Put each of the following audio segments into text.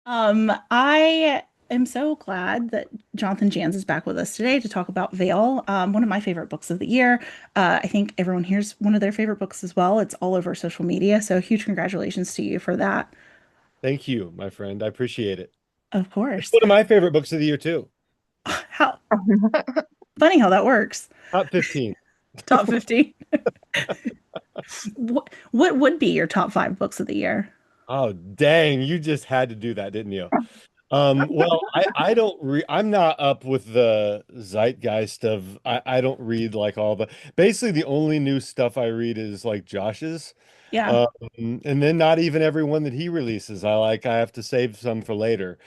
I am so glad that Jonathan Janz is back with us today to talk about Veil, one of my favorite books of the year. I think everyone here's one of their favorite books as well. It's all over social media, so huge congratulations to you for that. Thank you, my friend. I appreciate it. Of It's course. one of my favorite books of the year too. How funny how that works. Top 15. Top 50. What would be your top five books of the year? Oh, dang, you just had to do that, didn't you? Well, I don't read. I'm not up with the zeitgeist of I don't read like all the basically the only new stuff I read is like Josh's. Yeah. Um, and then not even every one that he releases. I have to save some for later.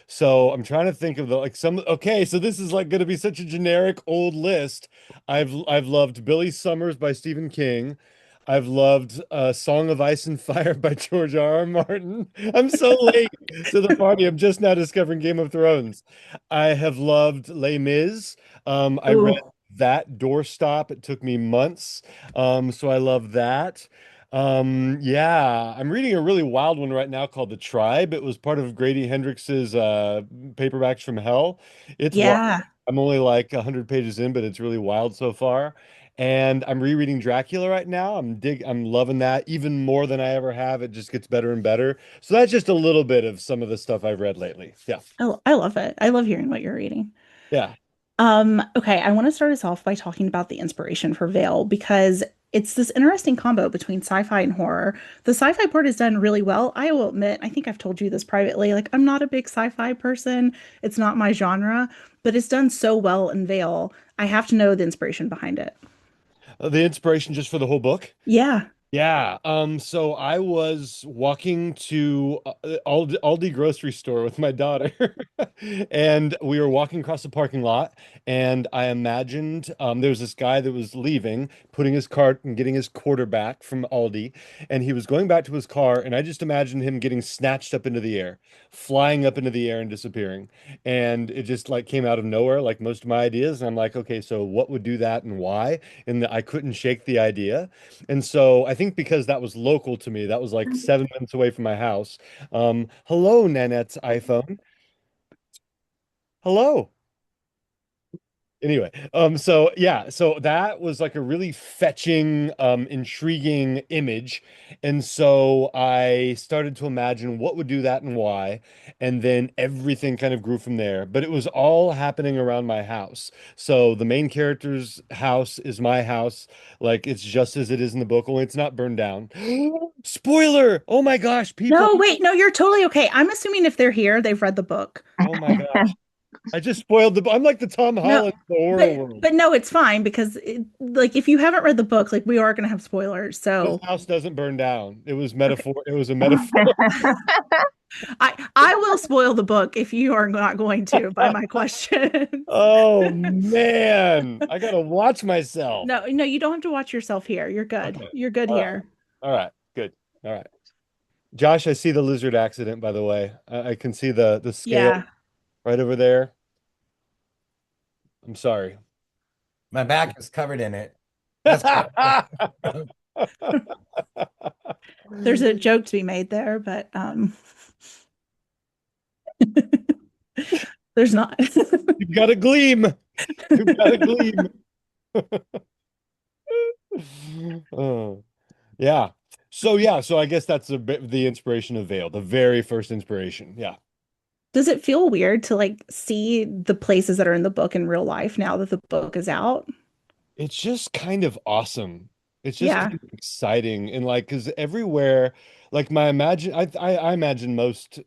So I'm trying to think of the like some okay, so this is like gonna be such a generic old list. I've loved Billy Summers by Stephen King. I've loved Song of Ice and Fire by George R. R. Martin. I'm so late to the party. I'm just now discovering Game of Thrones. I have loved Les Mis. I read Ooh. that doorstop. It took me months. So I love that. Yeah, I'm reading a really wild one right now called The Tribe. It was part of Grady Hendrix's Paperbacks from Hell. It's wild. Yeah. I'm only like 100 pages in, but it's really wild so far. And I'm rereading Dracula right now. I'm loving that even more than I ever have. It just gets better and better. So that's just a little bit of some of the stuff I've read lately. Yeah. I love it. I love hearing what you're reading. Yeah. Okay, I want to start us off by talking about the inspiration for Veil because it's this interesting combo between sci-fi and horror. The sci-fi part is done really well. I will admit, I think I've told you this privately, like I'm not a big sci-fi person. It's not my genre, but it's done so well in Veil. I have to know the inspiration behind it. The inspiration just for the whole book. Yeah. Yeah, so I was walking to Aldi grocery store with my daughter, and we were walking across the parking lot, and I imagined there was this guy that was leaving, putting his cart and getting his quarter back from Aldi, and he was going back to his car, and I just imagined him getting snatched up into the air, flying up into the air and disappearing, and it just like came out of nowhere, like most of my ideas, and I'm like, okay, so what would do that and why? And I couldn't shake the idea. And so I think because that was local to me, that was like 7 minutes away from my house. Hello, Nanette's iPhone. Hello. Anyway, so yeah, so that was like a really fetching, intriguing image. And so I started to imagine what would do that and why. And then everything kind of grew from there. But it was all happening around my house. So the main character's house is my house. Like it's just as it is in the book, only it's not burned down. Spoiler! Oh my gosh, people. No, wait, no, you're totally okay. I'm assuming if they're here, they've read the book. Oh my gosh. I just spoiled I'm like the Tom No, Holland of the horror but world. but no, it's fine because like if you haven't read the book, like we are going to have spoilers. The So, house doesn't burn down. It was okay. metaphor. It was a metaphor. I will spoil the book if you are not going to by my questions. Oh man, I gotta watch myself. No, no, you don't have to watch yourself here. You're good. Okay. You're good All right. here. All right. Good. All right. Josh, I see the lizard accident, by the way. I can see the scale Yeah. right over there. I'm sorry. My back is covered in it. That's There's a joke to be made there, but there's not. You've got a gleam. You've got a gleam. Oh, yeah. So I guess that's a bit the inspiration of Veil, the very first inspiration. Yeah. Does it feel weird to like see the places that are in the book in real life now that the book is out? It's just kind of awesome. It's just Yeah. kind of exciting and like because everywhere, like I imagine most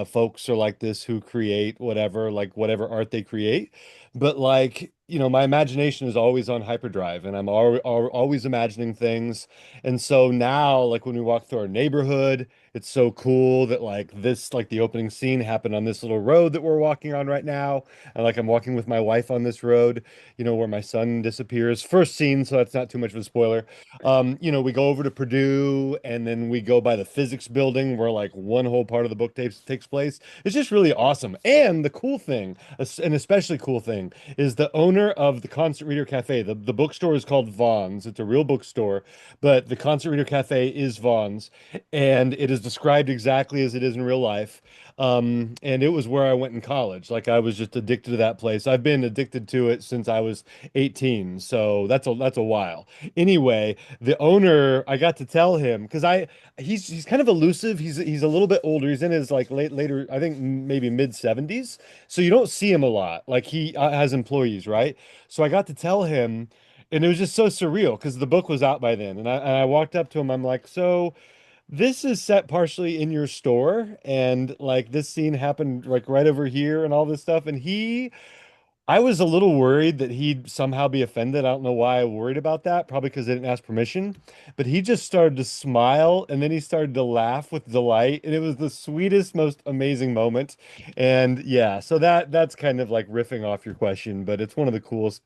folks are like this who create whatever, like whatever art they create. But like, my imagination is always on hyperdrive and I'm always imagining things. And so now, like when we walk through our neighborhood, it's so cool that like the opening scene happened on this little road that we're walking on right now. And like I'm walking with my wife on this road, where my son disappears. First scene, so that's not too much of a spoiler. We go over to Purdue and then we go by the physics building where like one whole part of the book takes place. It's just really awesome. And the cool thing, an especially cool thing, is the owner of the Constant Reader Cafe. The bookstore is called Vaughn's. It's a real bookstore, but the Constant Reader Cafe is Vaughn's, and it is described exactly as it is in real life. And it was where I went in college. Like I was just addicted to that place. I've been addicted to it since I was 18. So that's a while. Anyway, the owner, I got to tell him because I he's kind of elusive. He's a little bit older. He's in his like later, I think maybe mid 70s. So you don't see him a lot. Like he has employees, right? So I got to tell him, and it was just so surreal because the book was out by then. And I walked up to him. I'm like, so this is set partially in your store, and like this scene happened like right over here and all this stuff. And I was a little worried that he'd somehow be offended. I don't know why I worried about that. Probably because I didn't ask permission. But he just started to smile and then he started to laugh with delight. And it was the sweetest, most amazing moment. And yeah, so that's kind of like riffing off your question, but it's one of the coolest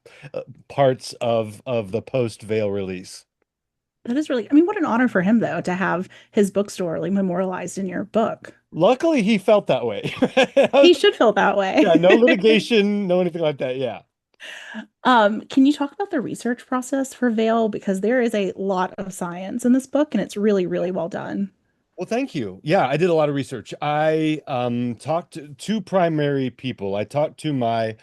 parts of the post Veil release. That is really, I mean, what an honor for him though to have his bookstore like memorialized in your book. Luckily, he felt that way. He should feel that way. Yeah, no litigation, no anything like that. Yeah. Can you talk about the research process for Veil? Because there is a lot of science in this book and it's really, really well done. Well, thank you. Yeah, I did a lot of research. I talked to two primary people. I talked to my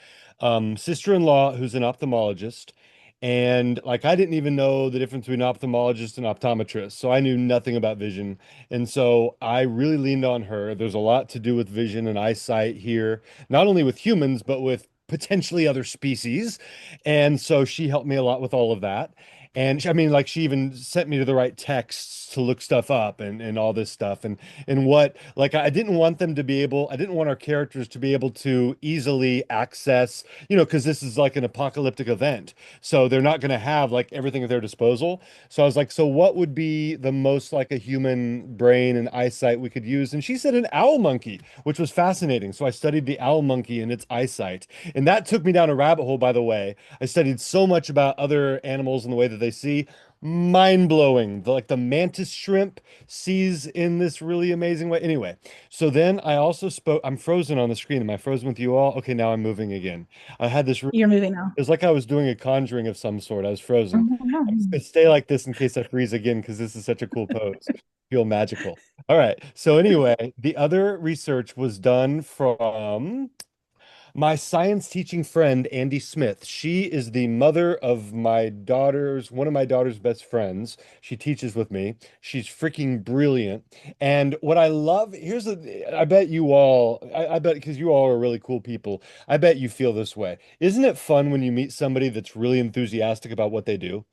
sister-in-law, who's an ophthalmologist, and like I didn't even know the difference between an ophthalmologist and optometrist, so I knew nothing about vision. And so I really leaned on her. There's a lot to do with vision and eyesight here, not only with humans, but with potentially other species. And so she helped me a lot with all of that. And I mean, like she even sent me to the right texts to look stuff up and all this stuff. And what like I didn't want them to be able, I didn't want our characters to be able to easily access, because this is like an apocalyptic event. So they're not going to have like everything at their disposal. So I was like, so what would be the most like a human brain and eyesight we could use? And she said an owl monkey, which was fascinating. So I studied the owl monkey and its eyesight. And that took me down a rabbit hole, by the way. I studied so much about other animals and the way that they see. Mind blowing. Like the mantis shrimp sees in this really amazing way. Anyway, so then I also spoke. I'm frozen on the screen. Am I frozen with you all? Okay, now I'm moving again. I had this. You're moving now. It was like I was doing a conjuring of some sort. I was frozen. I'm just Mhm. gonna stay like this in case I freeze again because this is such a cool pose. Feel magical. All right. So anyway, the other research was done from my science teaching friend, Andy Smith. She is the mother of one of my daughter's best friends. She teaches with me. She's freaking brilliant. And what I love, I bet you all, I bet because you all are really cool people, I bet you feel this way. Isn't it fun when you meet somebody that's really enthusiastic about what they do?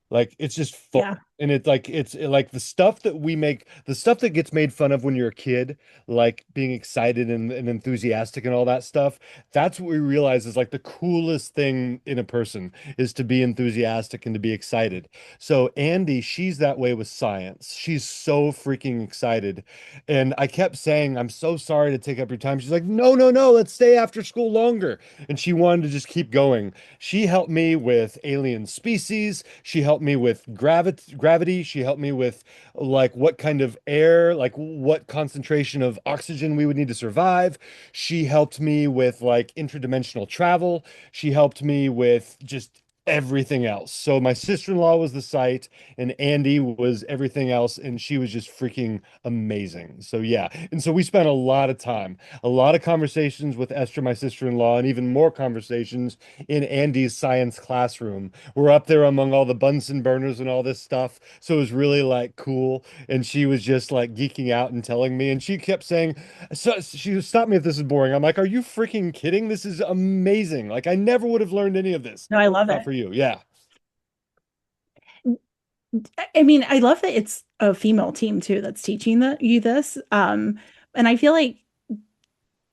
Like it's just fun. Yeah. And it's like the stuff that we make, the stuff that gets made fun of when you're a kid, like being excited and enthusiastic and all that stuff. That's what we realize is like the coolest thing in a person is to be enthusiastic and to be excited. So Andy, she's that way with science. She's so freaking excited. And I kept saying, I'm so sorry to take up your time. She's like, no, no, no, let's stay after school longer. And she wanted to just keep going. She helped me with alien species. She helped me with gravity. She helped me with like what kind of air, like what concentration of oxygen we would need to survive. She helped me with like interdimensional travel. She helped me with just everything else. So my sister-in-law was the site and Andy was everything else and she was just freaking amazing. So yeah. And so we spent a lot of time, a lot of conversations with Esther, my sister-in-law, and even more conversations in Andy's science classroom. We're up there among all the Bunsen burners and all this stuff. So it was really like cool. And she was just like geeking out and telling me. And she kept saying, so she stopped me if this is boring. I'm like, are you freaking kidding? This is amazing. Like I never would have learned any of this. No, I love Not it. for you. Yeah. I mean, I love that it's a female team too that's teaching you this. And I feel like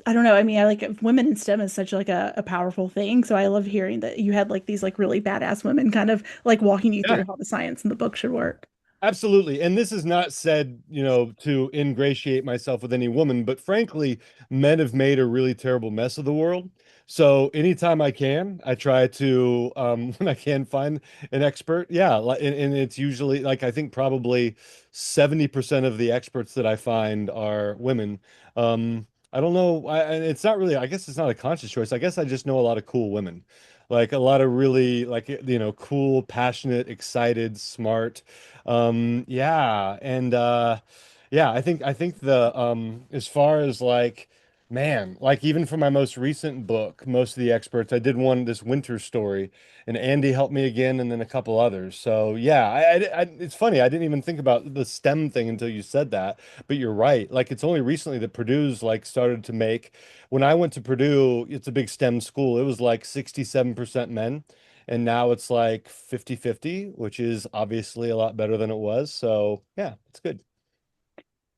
I don't know. I mean, I like women in STEM is such like a powerful thing. So I love hearing that you had like these like really badass women kind of like walking you Yeah. through how the science in the book should work. Absolutely. And this is not said, to ingratiate myself with any woman, but frankly, men have made a really terrible mess of the world. So anytime I can, I try to, when I can find an expert. Yeah. And it's usually like, I think probably 70% of the experts that I find are women. I don't know. And it's not really, I guess it's not a conscious choice. I guess I just know a lot of cool women, like a lot of really like, cool, passionate, excited, smart. Yeah, and Yeah, I think the as far as like man, like even for my most recent book, most of the experts, I did one this winter story and Andy helped me again and then a couple others. So yeah, it's funny. I didn't even think about the STEM thing until you said that, but you're right. Like it's only recently that Purdue's like started to make when I went to Purdue, it's a big STEM school. It was like 67% men. And now it's like 50-50, which is obviously a lot better than it was. So yeah, it's good.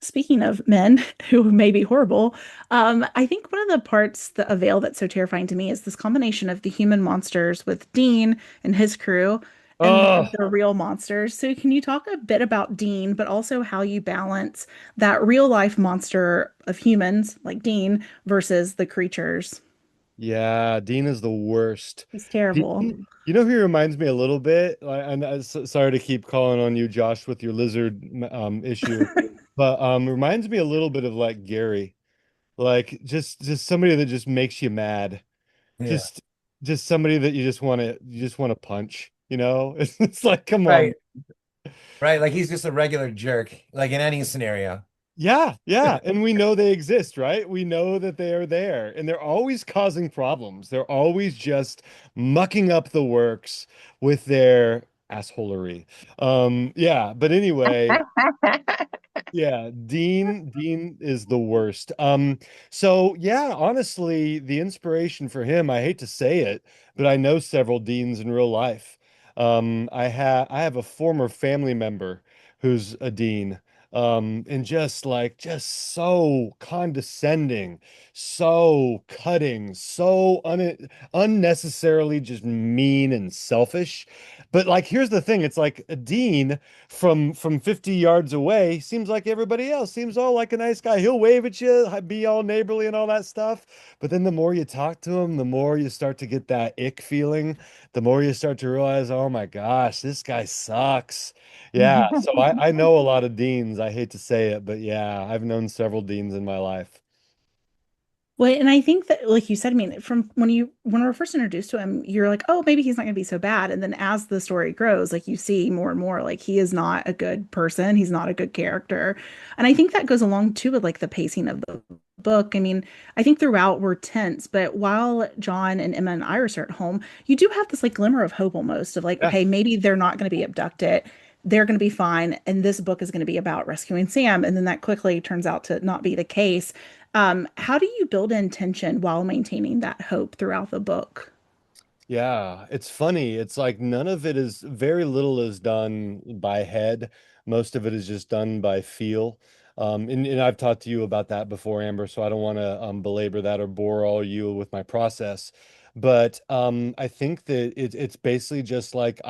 Speaking of men who may be horrible, I think one of the parts of Vale that's so terrifying to me is this combination of the human monsters with Dean and his crew, and then Oh, the real monsters. So, can you talk a bit about Dean, but also how you balance that real life monster of humans like Dean versus the creatures? yeah, Dean is the worst. He's terrible. Dean, you know who he reminds me a little bit? Like, and sorry to keep calling on you, Josh, with your lizard issue, but reminds me a little bit of like Gary, like just somebody that just makes you mad, Yeah. just just somebody that you just want to punch, you know? It's like, come on. Right. Right. Like he's just a regular jerk, like in any scenario. Yeah, yeah. And we know they exist, right? We know that they are there and they're always causing problems. They're always just mucking up the works with their assholery. Yeah, but anyway, yeah, Dean is the worst. So yeah, honestly, the inspiration for him, I hate to say it, but I know several deans in real life. I have a former family member who's a dean. And just so condescending, so cutting, so unnecessarily just mean and selfish. But like here's the thing, it's like a dean from 50 yards away seems like everybody else seems all like a nice guy. He'll wave at you, be all neighborly and all that stuff, but then the more you talk to him, the more you start to get that ick feeling, the more you start to realize, oh my gosh, this guy sucks. Yeah, so I know a lot of deans. I hate to say it, but yeah, I've known several deans in my life. Well, and I think that, like you said, I mean, from when we were first introduced to him, you're like, oh, maybe he's not going to be so bad. And then as the story grows, like you see more and more, like he is not a good person. He's not a good character. And I think that goes along too with like the pacing of the book. I mean, I think throughout we're tense, but while John and Emma and Iris are at home, you do have this like glimmer of hope almost of like, Yeah. okay, maybe they're not going to be abducted. They're going to be fine. And this book is going to be about rescuing Sam. And then that quickly turns out to not be the case. How do you build in tension while maintaining that hope throughout the book? Yeah, it's funny. It's like none of it is very little is done by head. Most of it is just done by feel. And I've talked to you about that before, Amber, so I don't want to belabor that or bore all you with my process. But I think that it's basically just like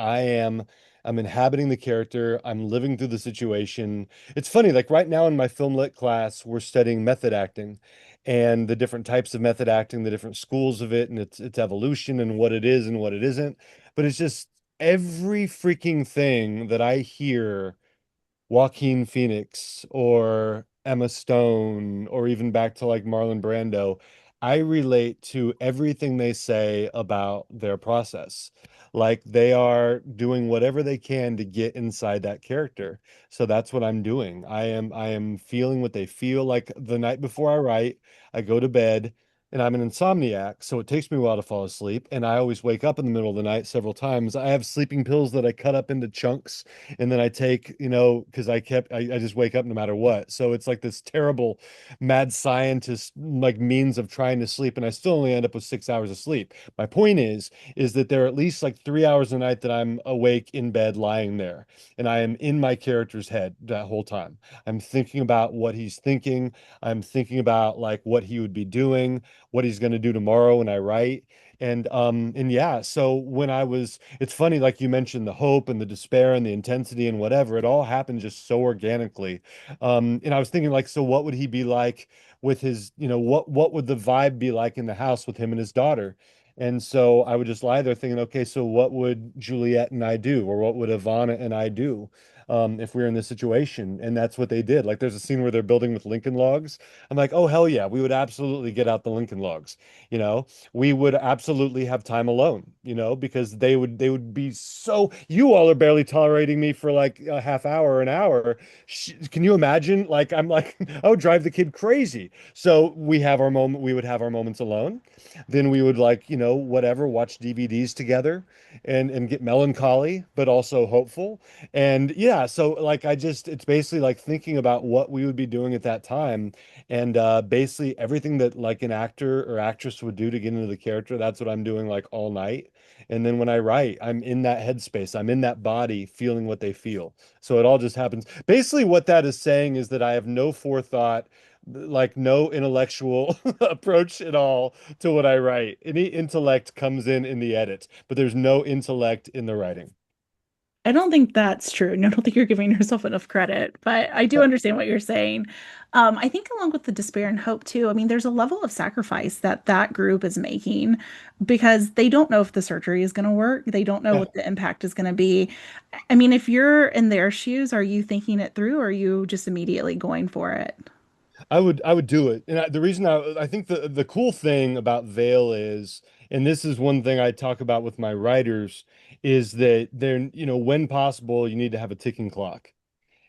I'm inhabiting the character, I'm living through the situation. It's funny, like right now in my film lit class, we're studying method acting and the different types of method acting, the different schools of it, and its evolution and what it is and what it isn't. But it's just every freaking thing that I hear Joaquin Phoenix or Emma Stone or even back to like Marlon Brando, I relate to everything they say about their process. Like they are doing whatever they can to get inside that character. So that's what I'm doing. I am feeling what they feel like the night before I write. I go to bed and I'm an insomniac, so it takes me a while to fall asleep. And I always wake up in the middle of the night several times. I have sleeping pills that I cut up into chunks and then I take, because I just wake up no matter what. So it's like this terrible mad scientist like means of trying to sleep, and I still only end up with 6 hours of sleep. My point is that there are at least like 3 hours a night that I'm awake in bed lying there, and I am in my character's head that whole time. I'm thinking about what he's thinking. I'm thinking about like what he would be doing, what he's going to do tomorrow when I write. And yeah, so it's funny, like you mentioned, the hope and the despair and the intensity and whatever, it all happened just so organically. And I was thinking, like, so what would he be like with his, what would the vibe be like in the house with him and his daughter? And so I would just lie there thinking, okay, so what would Juliet and I do, or what would Ivana and I do? if we were in this situation. And that's what they did. Like there's a scene where they're building with Lincoln logs. I'm like, oh hell yeah, we would absolutely get out the Lincoln logs. You know, we would absolutely have time alone, because they would be so, you all are barely tolerating me for like a half hour, an hour. Can you imagine? Like I'm like, oh, drive the kid crazy. So we would have our moments alone. Then we would like, whatever, watch DVDs together and get melancholy, but also hopeful. And yeah, so like it's basically like thinking about what we would be doing at that time. And basically everything that like an actor or actress would do to get into the character, that's what I'm doing like all night. And then when I write, I'm in that headspace, I'm in that body feeling what they feel. So it all just happens. Basically, what that is saying is that I have no forethought, like no intellectual approach at all to what I write. Any intellect comes in the edit, but there's no intellect in the writing. I don't think that's true. And I don't think you're giving yourself enough credit, but I do understand what you're saying. I think along with the despair and hope too, I mean, there's a level of sacrifice that that group is making because they don't know if the surgery is going to work. They don't know Yeah. what the impact is going to be. I mean, if you're in their shoes, are you thinking it through or are you just immediately going for it? I would do it. And the reason I think the cool thing about Vale is, and this is one thing I talk about with my writers, is that when possible, you need to have a ticking clock.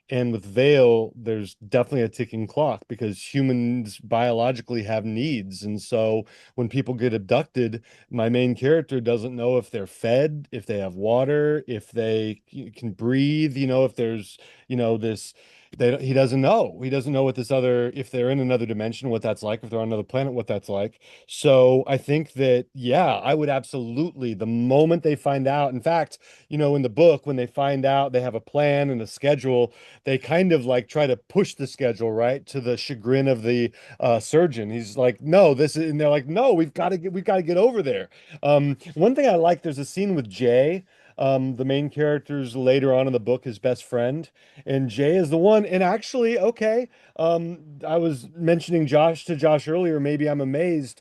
And with Vale, there's definitely a ticking clock because humans biologically have needs. And so when people get abducted, my main character doesn't know if they're fed, if they have water, if they can breathe, if there's, this. He doesn't know. He doesn't know what this other, if they're in another dimension, what that's like, if they're on another planet, what that's like. So I think that, yeah, I would absolutely, the moment they find out, in fact, in the book, when they find out they have a plan and a schedule, they kind of like try to push the schedule, right, to the chagrin of the surgeon. He's like, no, this is, and they're like, no, we've got to get over there. One thing I like, there's a scene with Jay. The main character's later on in the book, his best friend, and Jay is the one. And actually, okay, I was mentioning Josh to Josh earlier. Maybe I'm amazed.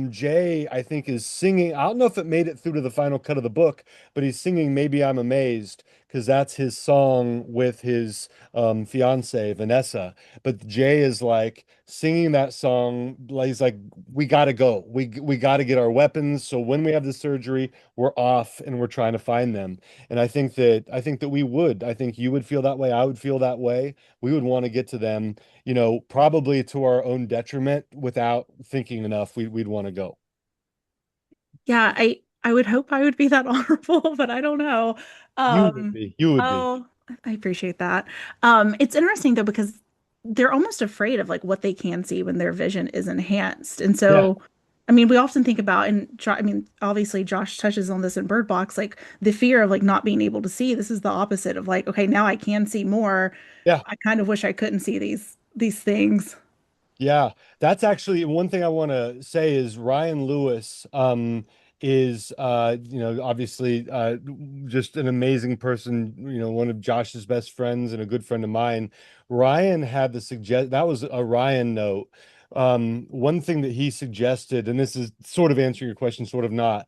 Jay, I think, is singing. I don't know if it made it through to the final cut of the book, but he's singing "Maybe I'm Amazed" because that's his song with his fiance Vanessa. But Jay is like singing that song. Like, he's like, "We gotta go. We gotta get our weapons. So when we have the surgery, we're off and we're trying to find them." And I think that we would. I think you would feel that way. I would feel that way. We would want to get to them, probably to our own detriment without thinking enough. We'd want to go. Yeah, I would hope I would be that honorable, but I don't know. You would Um, be. You would be. oh, I appreciate that. It's interesting though because they're almost afraid of like what they can see when their vision is enhanced. And Yeah. so, I mean, we often think about I mean, obviously Josh touches on this in Bird Box, like the fear of like not being able to see. This is the opposite of like, okay, now I can see more. Yeah. I kind of wish I couldn't see these things. Yeah, that's actually one thing I want to say is Ryan Lewis is obviously just an amazing person, one of Josh's best friends and a good friend of mine. Ryan had the suggest that was a Ryan note. One thing that he suggested, and this is sort of answering your question, sort of not.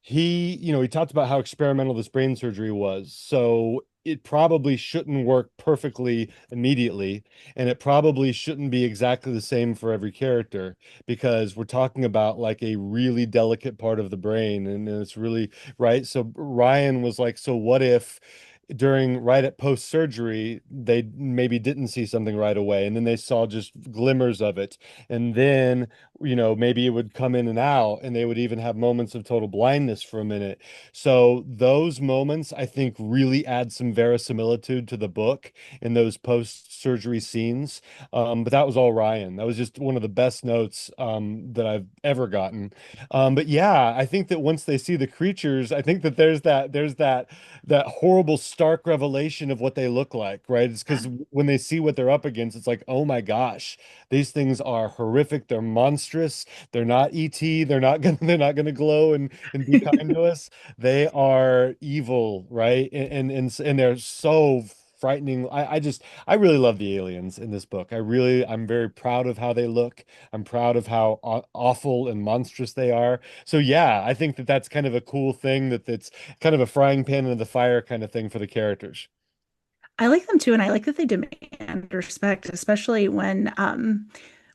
He talked about how experimental this brain surgery was. So it probably shouldn't work perfectly immediately, and it probably shouldn't be exactly the same for every character because we're talking about like a really delicate part of the brain, and it's really right. So Ryan was like, so what if during right at post surgery they maybe didn't see something right away and then they saw just glimmers of it, and then maybe it would come in and out and they would even have moments of total blindness for a minute. So those moments I think really add some verisimilitude to the book in those post-surgery scenes. But that was all Ryan. That was just one of the best notes that I've ever gotten. But yeah, I think that once they see the creatures, I think that there's that horrible stark revelation of what they look like, right? It's because when they see what they're up against, it's like, oh my gosh, these things are horrific. They're monstrous. They're not ET. They're not gonna glow and be kind to us. They are evil, right? And they're so frightening. I really love the aliens in this book. I'm very proud of how they look. I'm proud of how awful and monstrous they are. So yeah, I think that that's kind of a cool thing that's kind of a frying pan into the fire kind of thing for the characters. I like them too, and I like that they demand respect, especially when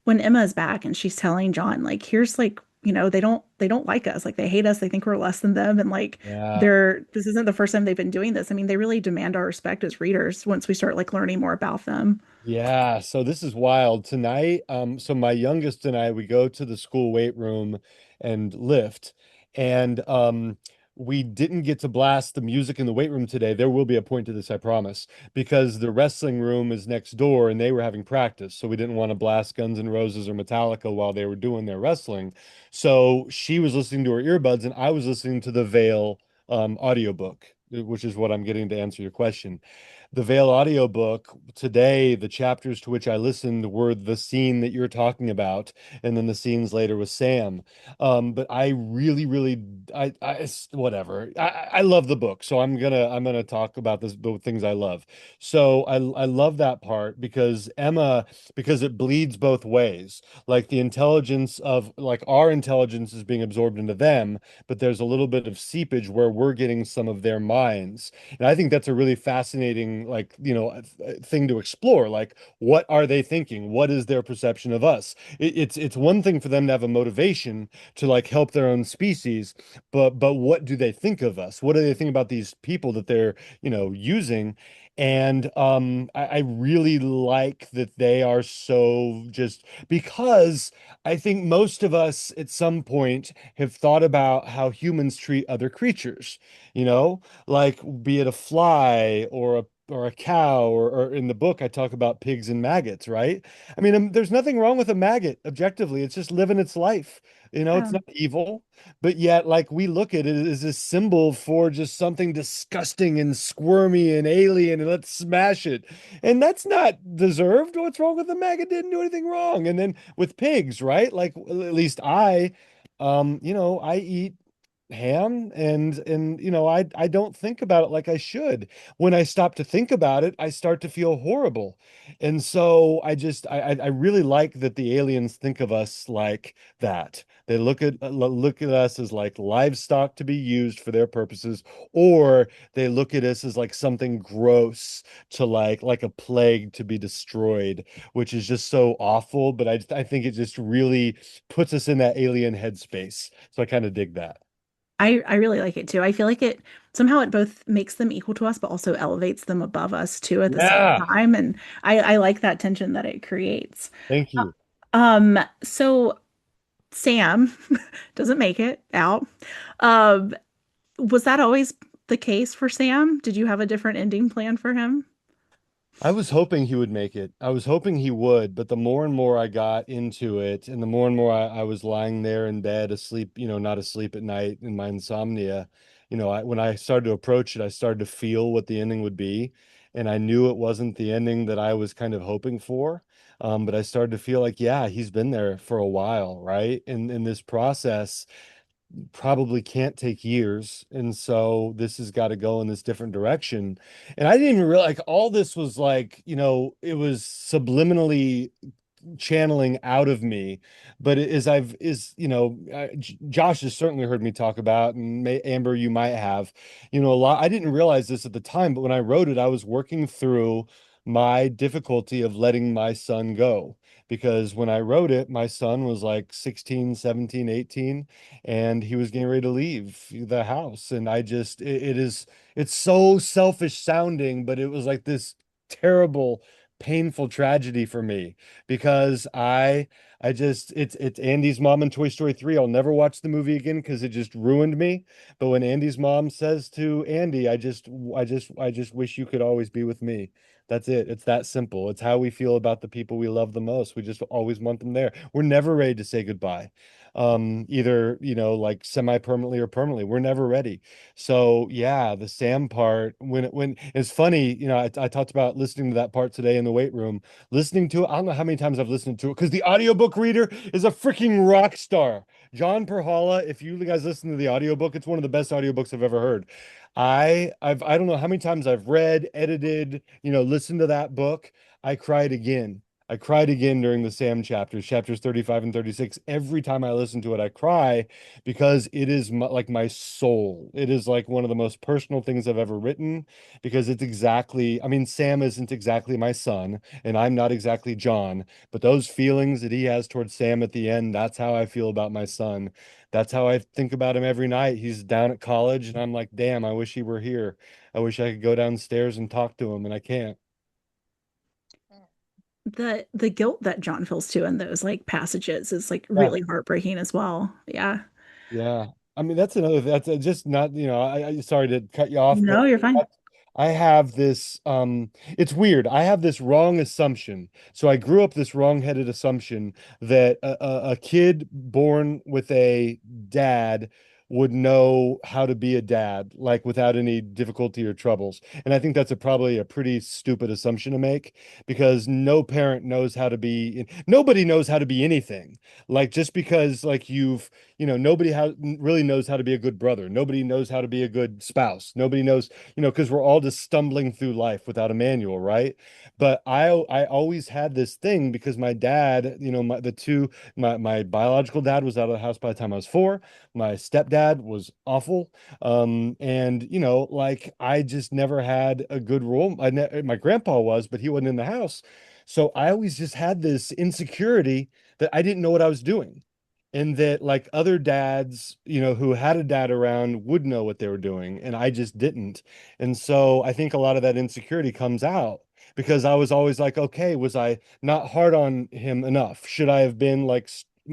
Emma's back and she's telling John, like, here's like, they don't like us, like they hate us, they think we're less than them, and like Yeah. they're this isn't the first time they've been doing this. I mean, they really demand our respect as readers once we start like learning more about them. Yeah, so this is wild. Tonight, so my youngest and I, we go to the school weight room and lift. And we didn't get to blast the music in the weight room today. There will be a point to this, I promise, because the wrestling room is next door and they were having practice. So we didn't want to blast Guns N' Roses or Metallica while they were doing their wrestling. So she was listening to her earbuds and I was listening to the Veil audiobook, which is what I'm getting to answer your question. The Veil audiobook today, the chapters to which I listened were the scene that you're talking about, and then the scenes later with Sam. But I really, really, whatever. I love the book, so I'm gonna talk about the things I love. So I love that part because Emma, because it bleeds both ways. Like the intelligence of like our intelligence is being absorbed into them, but there's a little bit of seepage where we're getting some of their minds. And I think that's a really fascinating, like, thing to explore. Like, what are they thinking? What is their perception of us? It's one thing for them to have a motivation to like help their own species, but what do they think of us? What do they think about these people that they're, using? And I really like that they are so just because I think most of us at some point have thought about how humans treat other creatures, you know? Like be it a fly or a cow or in the book I talk about pigs and maggots, right? I mean, there's nothing wrong with a maggot objectively. It's just living its life. It's Yeah. not evil, but yet like we look at it as a symbol for just something disgusting and squirmy and alien and let's smash it. And that's not deserved. What's wrong with the maggot? Didn't do anything wrong. And then with pigs, right? Like at least I eat ham and I don't think about it like I should. When I stop to think about it, I start to feel horrible. And so I really like that the aliens think of us like that. They look at us as like livestock to be used for their purposes, or they look at us as like something gross to like a plague to be destroyed, which is just so awful. But I think it just really puts us in that alien headspace. So I kind of dig that. I really like it too. I feel like it somehow it both makes them equal to us, but also elevates them above us too at the same Yeah. time. And I like that tension that it creates. Thank you. So Sam doesn't make it out. Um, was that always the case for Sam? Did you have a different ending plan for him? I was hoping he would make it. I was hoping he would, but the more and more I got into it, and the more and more I was lying there in bed, asleep, not asleep at night in my insomnia, when I started to approach it, I started to feel what the ending would be. And I knew it wasn't the ending that I was kind of hoping for. But I started to feel like, yeah, he's been there for a while, right? And in this process, probably can't take years. And so this has got to go in this different direction. And I didn't even realize like all this was like, it was subliminally channeling out of me. But as I've is Josh has certainly heard me talk about, and Amber, you might have, a lot. I didn't realize this at the time, but when I wrote it, I was working through my difficulty of letting my son go. Because when I wrote it, my son was like 16, 17, 18, and he was getting ready to leave the house. And it's so selfish sounding, but it was like this terrible, painful tragedy for me because it's Andy's mom in Toy Story 3. I'll never watch the movie again because it just ruined me. But when Andy's mom says to Andy, I just wish you could always be with me. That's it. It's that simple. It's how we feel about the people we love the most. We just always want them there. We're never ready to say goodbye. Either, like semi-permanently or permanently. We're never ready. So yeah, the Sam part, when it's funny, I talked about listening to that part today in the weight room, listening to it. I don't know how many times I've listened to it because the audiobook reader is a freaking rock star. John Perhala, if you guys listen to the audiobook, it's one of the best audiobooks I've ever heard. I don't know how many times I've read, edited, listened to that book. I cried again. I cried again during the Sam chapters, chapters 35 and 36. Every time I listen to it, I cry because it is like my soul. It is like one of the most personal things I've ever written because it's exactly, I mean, Sam isn't exactly my son, and I'm not exactly John, but those feelings that he has towards Sam at the end, that's how I feel about my son. That's how I think about him every night. He's down at college, and I'm like, damn, I wish he were here. I wish I could go downstairs and talk to him, and I can't. The guilt that John feels too in those like passages is like Yeah. really heartbreaking as well. Yeah. Yeah. I mean, that's another, that's just not, I sorry to cut you off, but No, you're fine. I have this, it's weird. I have this wrong assumption. So I grew up this wrong-headed assumption that a kid born with a dad would know how to be a dad, like without any difficulty or troubles. And I think that's probably a pretty stupid assumption to make because no parent knows how to be, nobody knows how to be anything. Like just because like nobody really knows how to be a good brother. Nobody knows how to be a good spouse. Nobody knows, because we're all just stumbling through life without a manual, right? But I always had this thing because my dad, my biological dad was out of the house by the time I was 4. My stepdad was awful. And like I just never had a good role. My grandpa was, but he wasn't in the house. So I always just had this insecurity that I didn't know what I was doing. And that like other dads, who had a dad around would know what they were doing, and I just didn't. And so I think a lot of that insecurity comes out because I was always like, okay, was I not hard on him enough? Should I have been like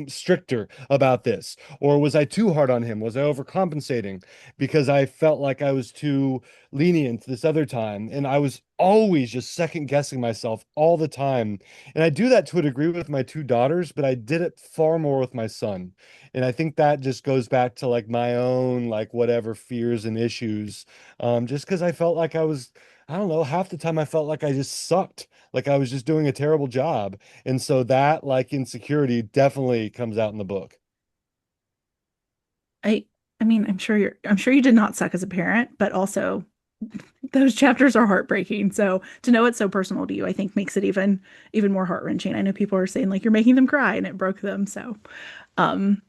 stricter about this? Or was I too hard on him? Was I overcompensating because I felt like I was too lenient this other time? And I was always just second guessing myself all the time. And I do that to a degree with my 2 daughters, but I did it far more with my son. And I think that just goes back to like my own, like whatever fears and issues. Just because I felt like I don't know, half the time I felt like I just sucked, like I was just doing a terrible job. And so that like insecurity definitely comes out in the book. I I mean, I'm sure you did not suck as a parent, but also those chapters are heartbreaking. So to know it's so personal to you, I think makes it even more heart-wrenching. I know people are saying like you're making them cry and it broke them. So, um,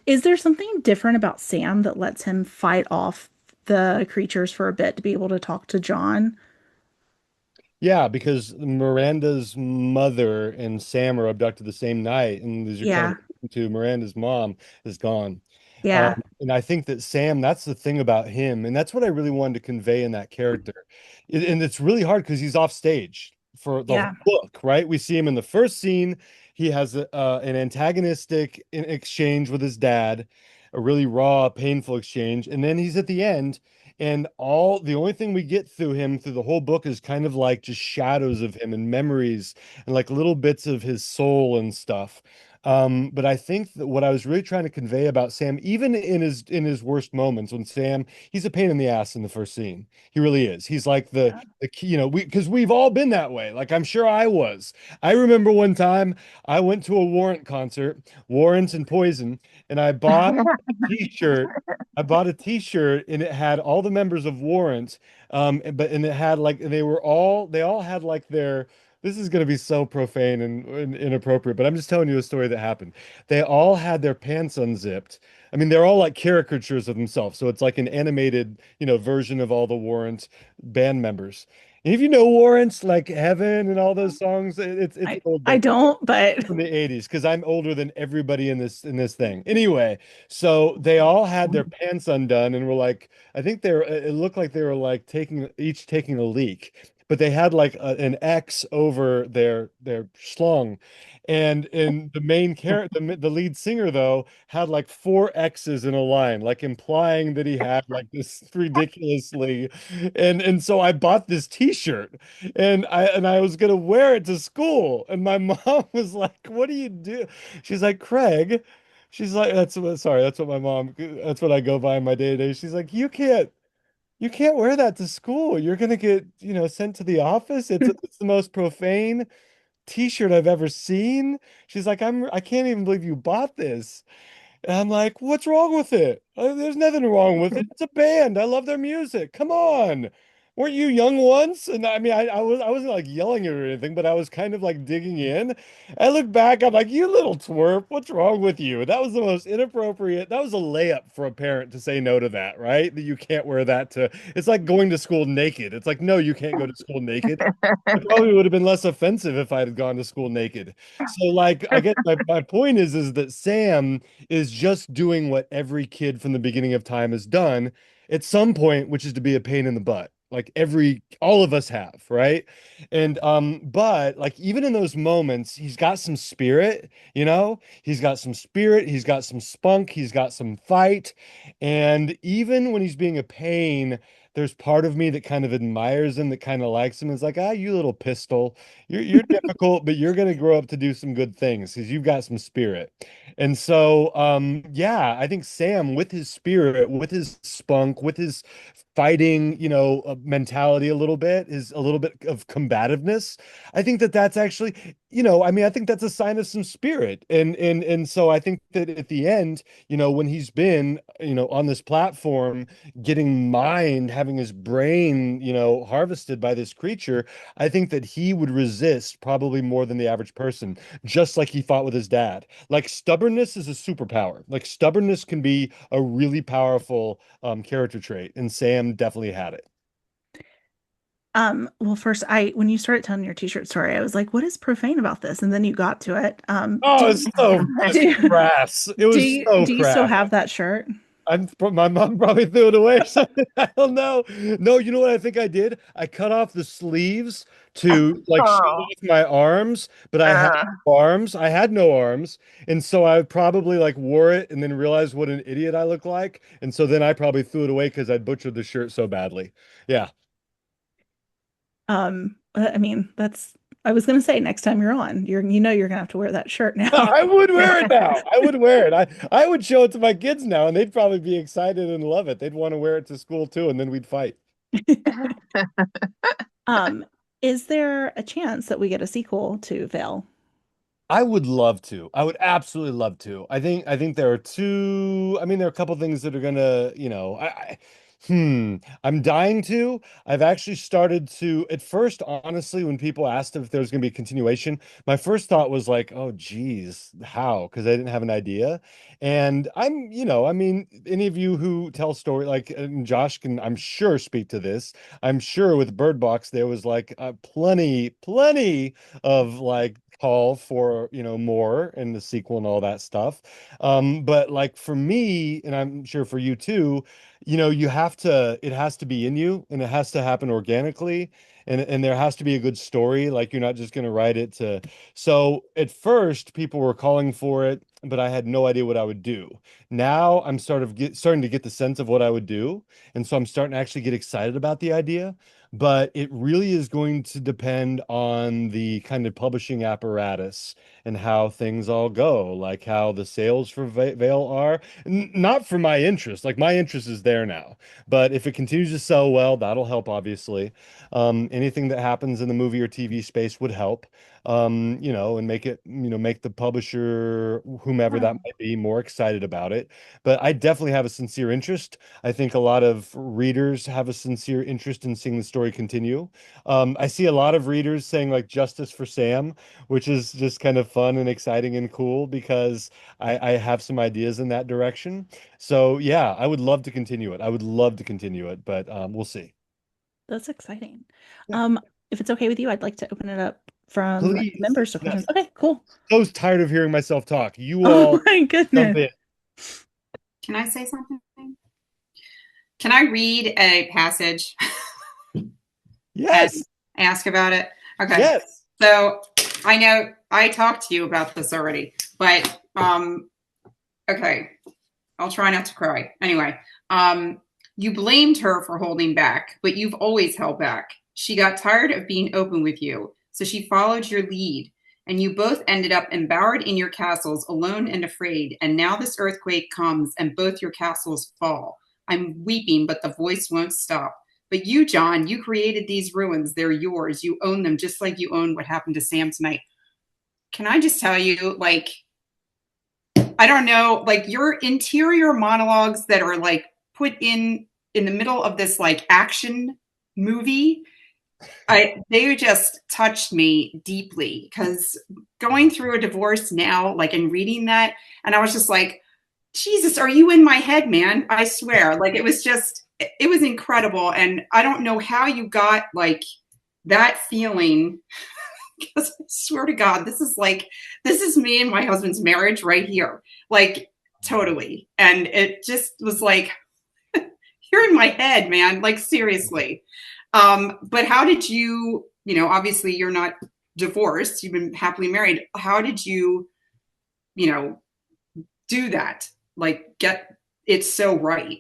is there something different about Sam that lets him fight off the creatures for a bit to be able to talk to John? Yeah, because Miranda's mother and Sam are abducted the same night, and as you're kind Yeah. of to Miranda's mom is gone. Yeah. And I think that Sam, that's the thing about him, and that's what I really wanted to convey in that character. And it's really hard because he's off stage for the whole Yeah. book, right? We see him in the first scene. He has an antagonistic exchange with his dad, a really raw, painful exchange, and then he's at the end. And all the only thing we get through him through the whole book is kind of like just shadows of him and memories and like little bits of his soul and stuff. But I think that what I was really trying to convey about Sam, even in his worst moments, when Sam, he's a pain in the ass in the first scene. He really is. He's like the key, because we've all been that way. Like I'm sure I was. I remember one time I went to a Warrant concert, Warrants and Poison, and t-shirt. I bought a t-shirt and it had all the members of Warrant. And it had like they all had like their this is going to be so profane and inappropriate, but I'm just telling you a story that happened. They all had their pants unzipped. I mean, they're all like caricatures of themselves. So it's like an animated, version of all the Warrant band members. And if you know Warrants, like Heaven and all those songs, it's an old I band don't, but from the 80s because I'm older than everybody in this thing. Anyway, so they all had their pants undone and were like, I think it looked like they were like taking a leak, but they had like an X over their schlong. And the main character, the lead singer though, had like 4 X's in a line, like implying that he had like this ridiculously. And so I bought this t-shirt and I was gonna wear it to school, and my mom was like, "What do you do?" She's like, "Craig." She's like, That's what my mom. That's what I go by in my day to day. She's like, you can't wear that to school. You're gonna get, sent to the office. It's the most profane t-shirt I've ever seen." She's like, I can't even believe you bought this. And I'm like, what's wrong with it? There's nothing wrong with it. It's a band. I love their music. Come on. weren't you young once? And I mean, I wasn't like yelling at her or anything, but I was kind of like digging in. I look back, I'm like, you little twerp, what's wrong with you? That was the most inappropriate. That was a layup for a parent to say no to that, right? That you can't wear that to. It's like going to school naked. It's like, no, you can't go to school naked. It probably would have been less offensive if I had gone to school naked. So, like, I guess my point is that Sam is just doing what every kid from the beginning of time has done at some point, which is to be a pain in the butt. Like all of us have, right? And but like even in those moments, he's got some spirit, you know? He's got some spirit, he's got some spunk, he's got some fight. And even when he's being a pain, there's part of me that kind of admires him, that kind of likes him. It's like, ah, you little pistol. You're difficult, but you're gonna grow up to do some good things because you've got some spirit. And so, yeah, I think Sam, with his spirit, with his spunk, with his fighting, mentality a little bit, is a little bit of combativeness. I think that that's actually, I mean, I think that's a sign of some spirit. And so I think that at the end, when he's been, on this platform, getting mined, having his brain, harvested by this creature, I think that he would resist probably more than the average person, just like he fought with his dad. Like stubbornness is a superpower. Like stubbornness can be a really powerful character trait, and Sam definitely had it. Well, first, when you started telling your t-shirt story, I was like, what is profane about this? And then you got to it. Oh, it's so just Do, crass. It was so do you still crass. have that shirt? My mom probably threw it away or something. I don't know. No, you know what I think I did? I cut off the sleeves to like show Oh, off my arms, but I had uh, no arms. I had no arms. And so I probably like wore it and then realized what an idiot I look like. And so then I probably threw it away because I butchered the shirt so badly. Yeah. I mean, I was gonna say next time you're on, you're gonna have to wear that shirt now. I would wear it now. I would wear it. I would show it to my kids now, and they'd probably be excited and love it. They'd want to wear it to school too, and then we'd fight. Um, is there a chance that we get a sequel to Veil? I would love to. I would absolutely love to. I think there are two. I mean, there are a couple things that are gonna, I'm dying to. I've actually started to, at first, honestly, when people asked if there was gonna be a continuation, my first thought was like, oh geez, how? Because I didn't have an idea. And I mean, any of you who tell story like and Josh can, I'm sure, speak to this. I'm sure with Bird Box there was like plenty of like call for more in the sequel and all that stuff, but like for me, and I'm sure for you too, it has to be in you and it has to happen organically, and there has to be a good story. Like you're not just going to write it to. So at first people were calling for it, but I had no idea what I would do. Now I'm starting to get the sense of what I would do, and so I'm starting to actually get excited about the idea. But it really is going to depend on the kind of publishing apparatus and how things all go, like how the sales for Vale are. Not for my interest, like my interest is there now. But if it continues to sell well, that'll help, obviously. Anything that happens in the movie or TV space would help, and make the publisher, whomever that might be, more excited about it. But I definitely have a sincere interest. I think a lot of readers have a sincere interest in seeing the story continue. I see a lot of readers saying like justice for Sam, which is just kind of fun and exciting and cool because I have some ideas in that direction. So yeah, I would love to continue it. I would love to continue it, but we'll see. That's exciting. Yeah. Um, if it's okay with you, I'd like to open it up from Please. members to Yes. questions. Okay, cool. So tired of hearing myself talk. You Oh all my jump goodness. in. Can I say something? Can I read a passage and Yes. ask about it? Okay. Yes. So I know I talked to you about this already, but okay. I'll try not to cry. Anyway, you blamed her for holding back, but you've always held back. She got tired of being open with you, so she followed your lead, and you both ended up embowered in your castles, alone and afraid. And now this earthquake comes, and both your castles fall. I'm weeping, but the voice won't stop. But you, John, you created these ruins. They're yours. You own them, just like you own what happened to Sam tonight. Can I just tell you, like, I don't know, like your interior monologues that are like put in the middle of this like action movie, they just touched me deeply because going through a divorce now, like and reading that, and I was just like, Jesus, are you in my head, man? I swear. Like it was incredible. And I don't know how you got like that feeling because I swear to God, this is me and my husband's marriage right here. Like totally. And it just was like, you're in my head, man. Like seriously. But how did you, obviously you're not divorced, you've been happily married. How did you, you know, do that? Like get it so right.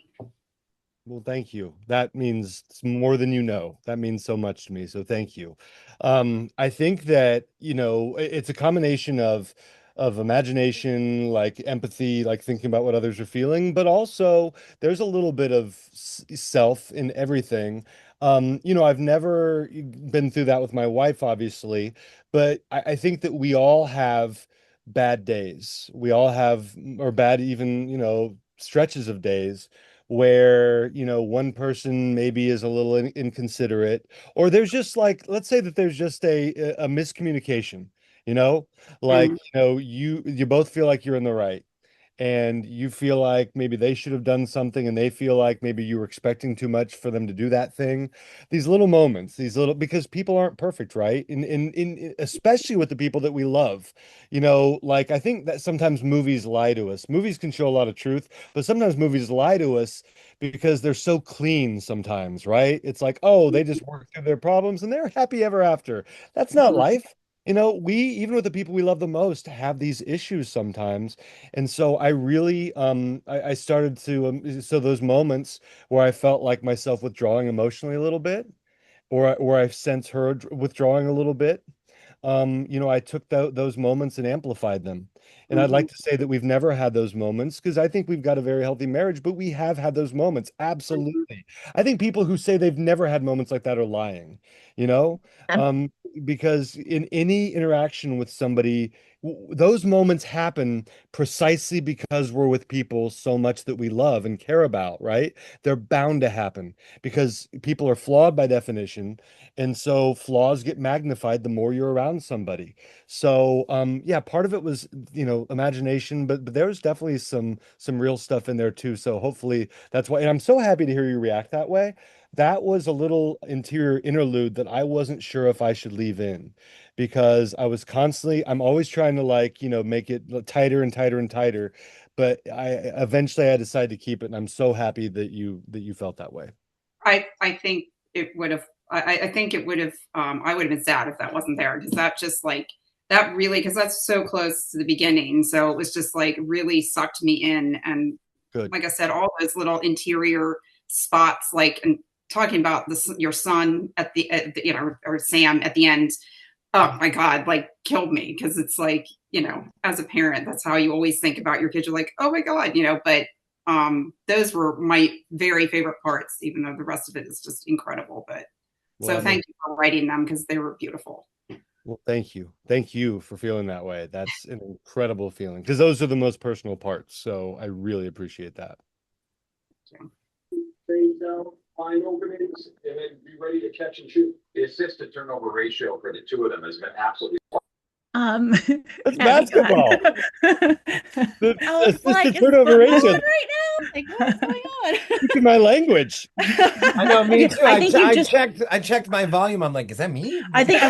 Well, thank you. That means more than you know. That means so much to me. So thank you. I think that, it's a combination of imagination, like empathy, like thinking about what others are feeling, but also there's a little bit of self in everything. I've never been through that with my wife, obviously, but I think that we all have bad days. We all have, or bad even, stretches of days where one person maybe is a little inconsiderate, or there's just like, let's say that there's just a miscommunication, you know like Mm, you both feel like you're in the right, and you feel like maybe they should have done something, and they feel like maybe you were expecting too much for them to do that thing. These little moments, because people aren't perfect, right? Especially with the people that we love. Like, I think that sometimes movies lie to us. Movies can show a lot of truth, but sometimes movies lie to us because they're so clean sometimes, right? It's like, oh, they just work through their problems and they're happy ever after. That's not mhm, life. We, even with the people we love the most, have these issues sometimes. And so I really, I started to, so those moments where I felt like myself withdrawing emotionally a little bit, or I sense her withdrawing a little bit, I took those moments and amplified them. And I'd mhm, like to say that we've never had those moments because I think we've got a very healthy marriage, but we have had those moments. mhm. Absolutely. I think people who say they've never had moments like that are lying, you know? Um, because in any interaction with somebody, those moments happen precisely because we're with people so much that we love and care about, right? They're bound to happen because people are flawed by definition, and so flaws get magnified the more you're around somebody. So yeah, part of it was, imagination, but there was definitely some real stuff in there too. So hopefully that's why, and I'm so happy to hear you react that way. That was a little interior interlude that I wasn't sure if I should leave in, because I'm always trying to, like, make it tighter and tighter and tighter. But I decided to keep it, and I'm so happy that you felt that way. I think it would have. I think it would have. I would have been sad if that wasn't there because that just like that really because that's so close to the beginning. So it was just like really sucked me in, and Good. like I said, all those little interior spots, like and talking about this, your son at the or Sam at the end. Oh my God, like killed me because it's like, as a parent, that's how you always think about your kids. You're like, oh my God, but those were my very favorite parts, even though the rest of it is just incredible. But Well, so that makes thank you for writing them because they were beautiful. Well, thank you. Thank you for feeling that way. That's an incredible feeling because those are the most personal parts. So I really appreciate that. Things down, find openings, and then be ready to catch and shoot. The assist to turnover ratio for the two of them has been absolutely. Um, That's Abby, go basketball. ahead. The I was like, assisted is turnover football on ratio. right now? Like, what's going Speaking my language. I know, me too. I I, think ch- you've I just, checked. I checked my volume. I'm like, is that me? I think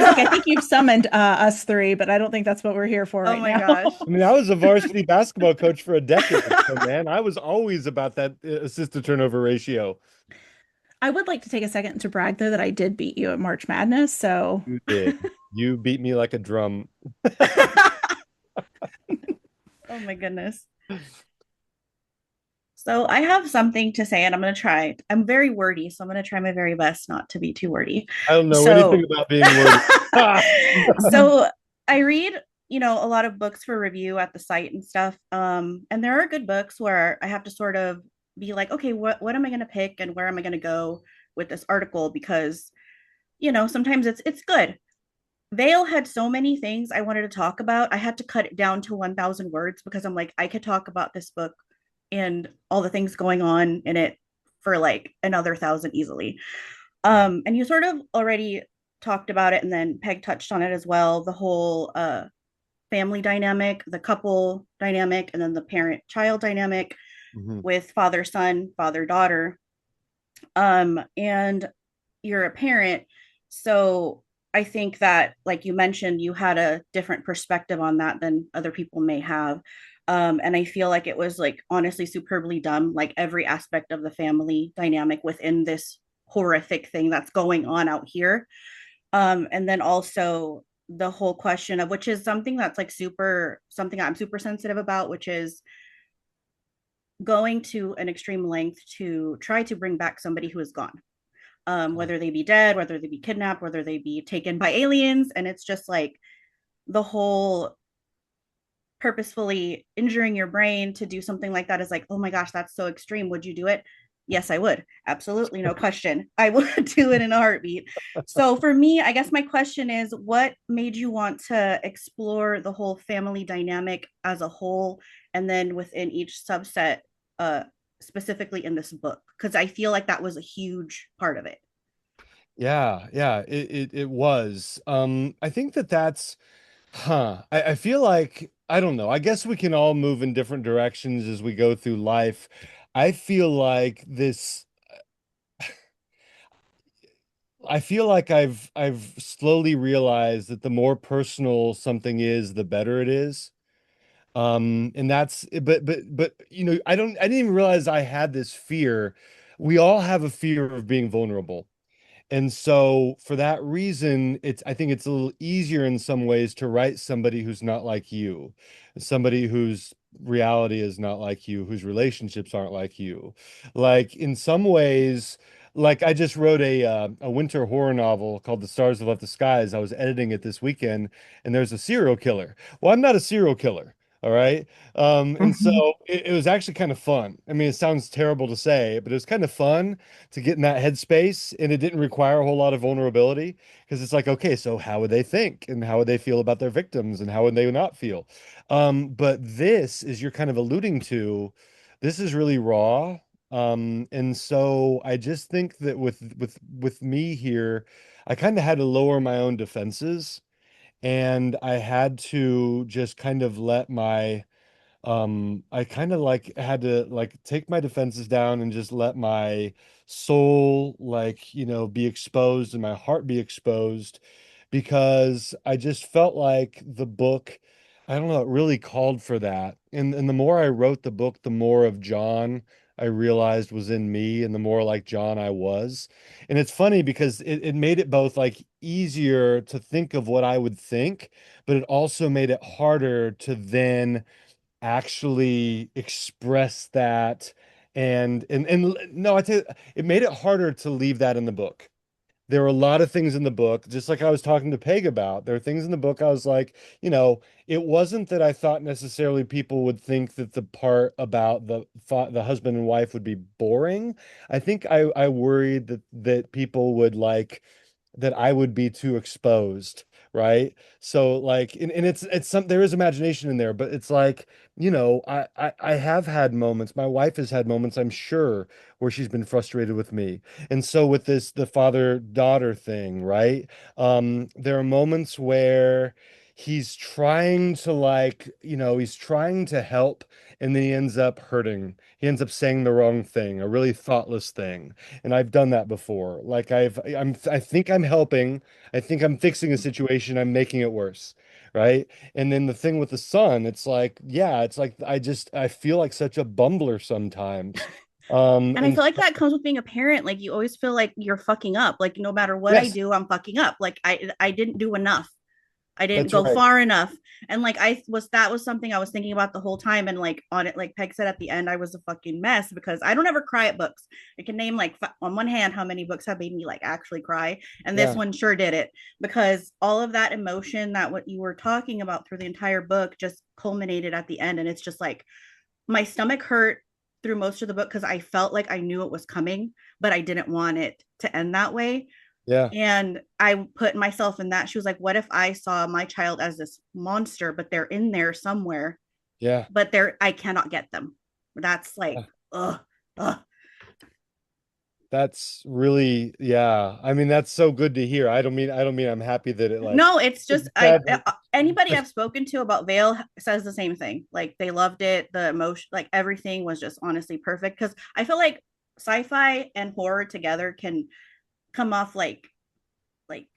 you've summoned us three, but I don't think that's what we're here for Oh right my now. gosh. I mean, I was a varsity basketball coach for a decade. So, man, I was always about that assist to turnover ratio. I would like to take a second to brag, though, that I did beat you at March Madness. So, You did. You beat me like a drum. Oh my goodness. So I have something to say and I'm going to try. I'm very wordy, so I'm going to try my very best not to be too wordy. I don't know anything So about being wordy. so I read, a lot of books for review at the site and stuff. And there are good books where I have to sort of be like, okay, what am I going to pick and where am I going to go with this article? Because, sometimes it's good. Vale had so many things I wanted to talk about. I had to cut it down to 1,000 words because I'm like, I could talk about this book and all the things going on in it for like another 1,000 easily. And you sort of already talked about it, and then Peg touched on it as well, the whole family dynamic, the couple dynamic, and then the parent child dynamic Mhm. with father son, father daughter. And you're a parent, so I think that, like you mentioned, you had a different perspective on that than other people may have. And I feel like it was like honestly superbly done, like every aspect of the family dynamic within this horrific thing that's going on out here. And then also the whole question of, which is something that's like super, something I'm super sensitive about, which is going to an extreme length to try to bring back somebody who is gone, whether they be dead, whether they be kidnapped, whether they be taken by aliens. And it's just like the whole purposefully injuring your brain to do something like that is like, oh my gosh, that's so extreme. Would you do it? Yes, I would. Absolutely, no question. I would do it in a heartbeat. So for me, I guess my question is, what made you want to explore the whole family dynamic as a whole, and then within each subset, uh, specifically in this book? Because I feel like that was a huge part of it. Yeah, yeah, it was. I think that's, I feel like, I don't know. I guess we can all move in different directions as we go through life. I feel like this, I feel like I've slowly realized that the more personal something is, the better it is. And that's, but I didn't even realize I had this fear. We all have a fear of being vulnerable. And so for that reason, I think it's a little easier in some ways to write somebody who's not like you, somebody whose reality is not like you, whose relationships aren't like you. Like in some ways, like I just wrote a winter horror novel called The Stars Have Left the Skies. I was editing it this weekend, and there's a serial killer. Well, I'm not a serial killer. All right. And so it was actually kind of fun. I mean, it sounds terrible to say, but it was kind of fun to get in that headspace, and it didn't require a whole lot of vulnerability because it's like, okay, so how would they think and how would they feel about their victims and how would they not feel? But this, is you're kind of alluding to, this is really raw. And so I just think that with me here, I kind of had to lower my own defenses, and I had to just kind of let my I kind of like had to like take my defenses down and just let my soul, like, be exposed and my heart be exposed, because I just felt like the book, I don't know, it really called for that. And the more I wrote the book, the more of John I realized was in me, and the more like John I was. And it's funny because it made it both like easier to think of what I would think, but it also made it harder to then actually express that. And no, I tell you, it made it harder to leave that in the book. There were a lot of things in the book, just like I was talking to Peg about. There are things in the book I was like, it wasn't that I thought necessarily people would think that the part about the husband and wife would be boring. I think I worried that people would like that I would be too exposed, right? So like, and it's some, there is imagination in there, but it's like, I have had moments, my wife has had moments, I'm sure, where she's been frustrated with me. And so with this, the father-daughter thing, right? There are moments where he's trying to like, he's trying to help, and then he ends up hurting. He ends up saying the wrong thing, a really thoughtless thing. And I've done that before. Like I think I'm helping. I think I'm fixing a situation. I'm making it worse. Right. And then the thing with the son, it's like, yeah, it's like I feel like such a bumbler sometimes. And I And feel like that comes with being a parent. Like you always feel like you're fucking up. Like no matter what I yes, do, I'm fucking up. Like I didn't do enough. I didn't that's go right. far enough. And like that was something I was thinking about the whole time. And like on it, like Peg said at the end, I was a fucking mess because I don't ever cry at books. I can name like on one hand how many books have made me like actually cry. And this Yeah. one sure did it, because all of that emotion that what you were talking about through the entire book just culminated at the end. And it's just like my stomach hurt through most of the book because I felt like I knew it was coming, but I didn't want it to end that way. Yeah. And I put myself in that. She was like, what if I saw my child as this monster, but they're in there somewhere, Yeah. but I cannot get them. That's like, ugh, ugh. That's really, yeah. I mean, that's so good to hear. I don't mean I'm happy that it like No, it's just said, anybody I've spoken to about Veil says the same thing. Like they loved it, the emotion, like everything was just honestly perfect. Because I feel like sci-fi and horror together can come off like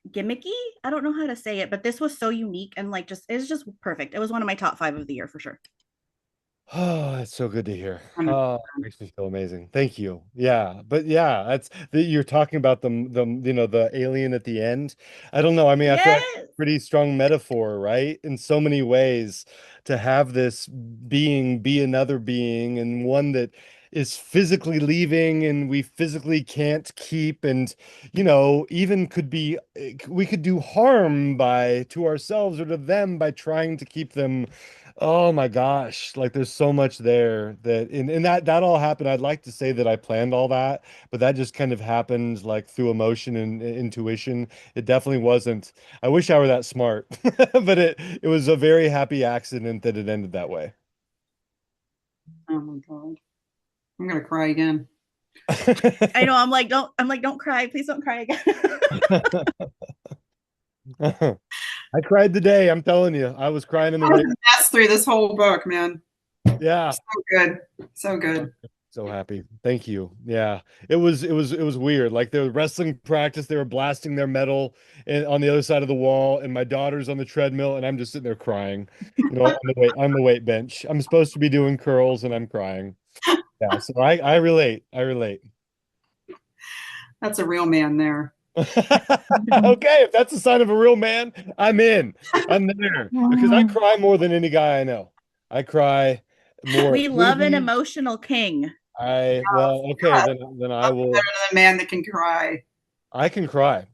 gimmicky. I don't know how to say it, but this was so unique and like just it's just perfect. It was one of my top 5 of the year for sure. oh, that's so good to hear. Um, Oh, it makes me feel amazing. Thank you. Yeah, but yeah, you're talking about the alien at the end. I don't know. I mean, I feel like Yes. pretty strong metaphor, right? In so many ways, to have this being be another being and one that is physically leaving and we physically can't keep, and even could be we could do harm by to ourselves or to them by trying to keep them. Oh my gosh, like there's so much there that and that all happened. I'd like to say that I planned all that, but that just kind of happened like through emotion and intuition. It definitely wasn't. I wish I were that smart, but it was a very happy accident that it ended that way. oh my God. I'm gonna cry again. I know. I'm like, don't cry. Please don't cry again. I cried today, I'm telling you. I was crying in the I was rain. a mess through this whole book, man. Yeah. So good. So good. So happy. Thank you. Yeah. It was weird. Like there was wrestling practice, they were blasting their metal on the other side of the wall, and my daughter's on the treadmill, and I'm just sitting there crying. On the weight bench. I'm supposed to be doing curls and I'm crying. Yeah, so I relate. I relate. That's a real man there. Okay, if that's a sign of a real man, I'm in. I'm there. Because I cry more than any guy I know. I cry more at We love an movies. emotional king. Well, okay, then I Nothing better will. than a man that can cry. I can cry.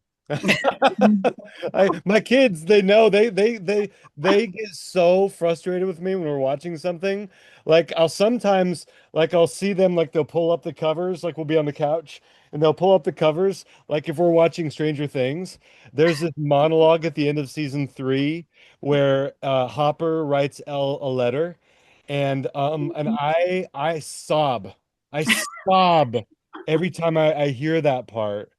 My kids, they know they get so frustrated with me when we're watching something. Like I'll see them like they'll pull up the covers, like we'll be on the couch and they'll pull up the covers. Like if we're watching Stranger Things, there's this monologue at the end of season 3 where Hopper writes Elle a letter, and I sob. I sob every time I hear that part.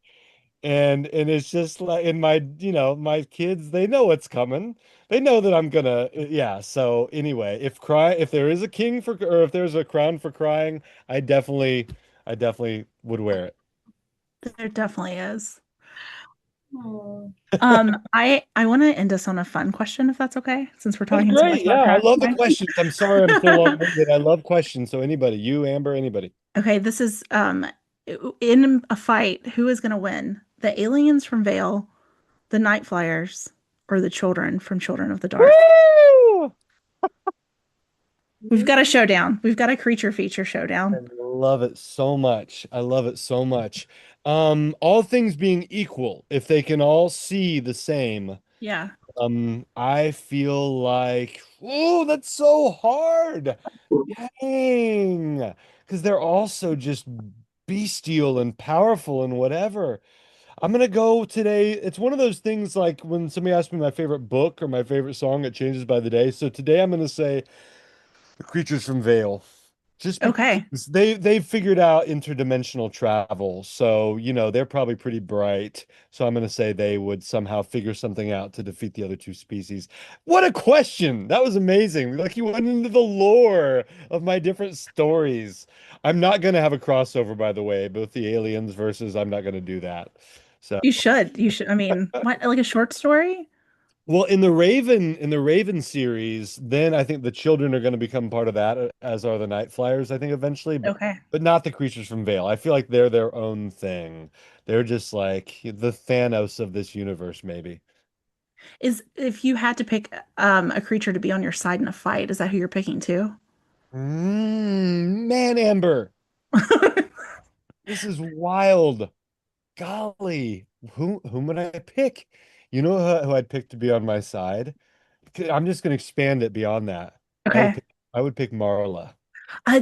And it's just like in my kids, they know what's coming. They know that I'm gonna, yeah. So anyway, if there is a king for, or if there's a crown for crying, I definitely would wear it. There definitely is. Oh. I want to end us on a fun question, if that's okay, since we're That's talking so much great. about Yeah, I love the crying. questions. I'm sorry I'm so long-winded. I love questions. So anybody, you, Amber, anybody. Okay, this is in a fight, who is going to win? The aliens from Vale, the Night Flyers, or the children from Children of the Dark? Woo! We've got a showdown. We've got a creature feature I showdown. love it so much. I love it so much. All things being equal, if they can all see the same. Yeah. I feel like, oh, that's so hard. Dang. Because they're also just bestial and powerful and whatever. I'm gonna go today. It's one of those things like when somebody asks me my favorite book or my favorite song, it changes by the day. So today I'm gonna say The Creatures from Vale. Just Okay. because they've figured out interdimensional travel, so they're probably pretty bright. So I'm going to say they would somehow figure something out to defeat the other two species. What a question! That was amazing. Like you went into the lore of my different stories. I'm not going to have a crossover, by the way, both the aliens versus. I'm not going to do that. So. You should. You should. I mean, what, like a short story? Well, in the Raven series, then I think the children are going to become part of that, as are the Night Flyers, I think eventually, but Okay. but not the creatures from Vale. I feel like they're their own thing. They're just like the Thanos of this universe, maybe. Is if you had to pick a creature to be on your side in a fight, is that who you're picking too? Man, Amber, this is wild. Golly, whom would I pick? You know who I'd pick to be on my side? I'm just going to expand it beyond that. I would Okay. pick, I would pick Marla.